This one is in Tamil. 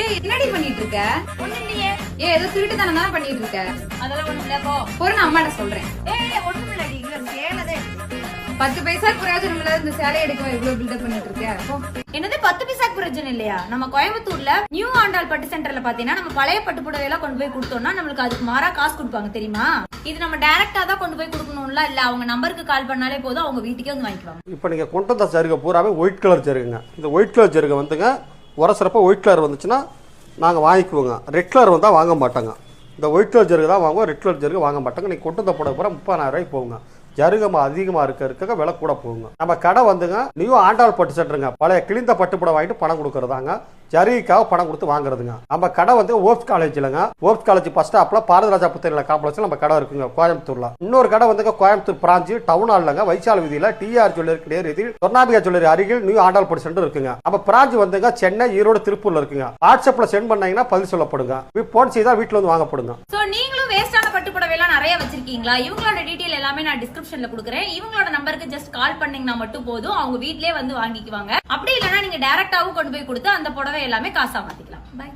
ஏய் என்னடி பண்ணிட்டு இருக்க? ஒண்ணு இல்லையே. ஏதோ திருட்டு தானே பண்ணிட்டு இருக்க. அதெல்லாம் ஒண்ணு இல்ல போ. நான் அம்மாட்ட சொல்றேன். ஒண்ணும் இல்லடி, சேலதே 10 பைசா பிரயோஜனம் இல்லாத இந்த சேலையை எடுக்க இவ்வளவு பில்டப் பண்ணிட்டு இருக்க. என்னது 10 பைசாக்கு பிரயோஜனம் இல்லையா? நம்ம கோயம்புத்தூர்ல நியூ ஆண்டாள் பட்டு சென்டர்ல பாத்தீங்கன்னா நம்ம பழைய பட்டு புடவை எல்லாம் கொண்டு போய் கொடுத்தோம்னா நம்மளுக்கு அதுக்கு மாறா காசு கொடுப்பாங்க தெரியுமா? இது நம்ம டைரக்டா தான் கொண்டு போய் கொடுக்கணும்ல, இல்ல அவங்க நம்பருக்கு கால் பண்ணாலே போதும், அவங்க வீட்டுக்கே வந்து வாங்கிக்குவாங்க. இப்போ நீங்க கொண்டு வந்த ஜருகை பூராவே ஒயிட் கலர் ஜருகுங்க. இந்த ஒயிட் கலர் ஜருகை வந்துங்க உரசரப்ப ஒயிட் கலர் வந்துச்சுன்னா நாங்க வாங்கிக்குவோங்க. ரெட் கலர் வந்தா வாங்க மாட்டாங்க. இந்த ஒயிட் கலர் ஜருகை தான் வாங்குவோம், ரெட் கலர் ஜருகை வாங்க மாட்டாங்க. நீங்க கொண்டு வந்த புடவை பூரா 30,000 ரூபாய்க்கு போகுங்க. ஜருகமா அதிகமா இருக்க விலை கூட போகுங்க. நம்ம கடை வந்துங்க நியூ ஆண்டாள் பட்டு சென்டருங்க. பழைய கிழிந்த பட்டு புடவை வாங்கிட்டு பணம் கொடுக்கறதாங்க, ஜருகைக்காக பணம் கொடுத்து வாங்குறதுங்க. நம்ம கடை வந்து ஓப்ஸ் காலேஜ்லங்க. ஓப்ஸ் காலேஜ் ஃபர்ஸ்ட் ஸ்டாப்ல பாரதிராஜா புத்தக காம்ப்ளெக்ஸ்ல நம்ம கடை இருக்குங்க கோயம்புத்தூர்ல. இன்னொரு கடை வந்துங்க கோயம்புத்தூர் பிரான்ச்சு டவுன் ஹால்லங்க வைசால வீதியில டிஆர் ஜுவல்லரி நேர் எதிரில் சொர்ணாம்பிகா ஜுவல்லரி அருகில் நியூ ஆண்டாள் பட்டு சென்டர் இருக்குங்க. நம்ம பிரான்ச் வந்துங்க சென்னை, ஈரோடு, திருப்பூர்ல இருக்குங்க. வாட்ஸ்அப்ல சென்ட் பண்ணீங்கன்னா பதில் சொல்லப்படுங்க. போன் செய்தா வீட்டுல வந்து வாங்கப்படுங்க. சோ நீங்களும் வேஸ்டான பட்டு புடவை எல்லாம் நிறைய வச்சிருக்கீங்களா? இவங்களோட டீடைல் எல்லாமே நான் டிஸ்கிரிப்ஷன்ல கொடுக்குறேன். இவங்களோட நம்பருக்கு ஜஸ்ட் கால் பண்ணீங்கன்னா மட்டும் போதும், அவங்க வீட்லயே வந்து வாங்கிக்குவாங்க. அப்படி இல்லைன்னா நீங்க டைரக்டாவும் கொண்டு போய் கொடுத்து அந்த புடவை எல்லாமே காசா மாத்திக்கலாம். பை.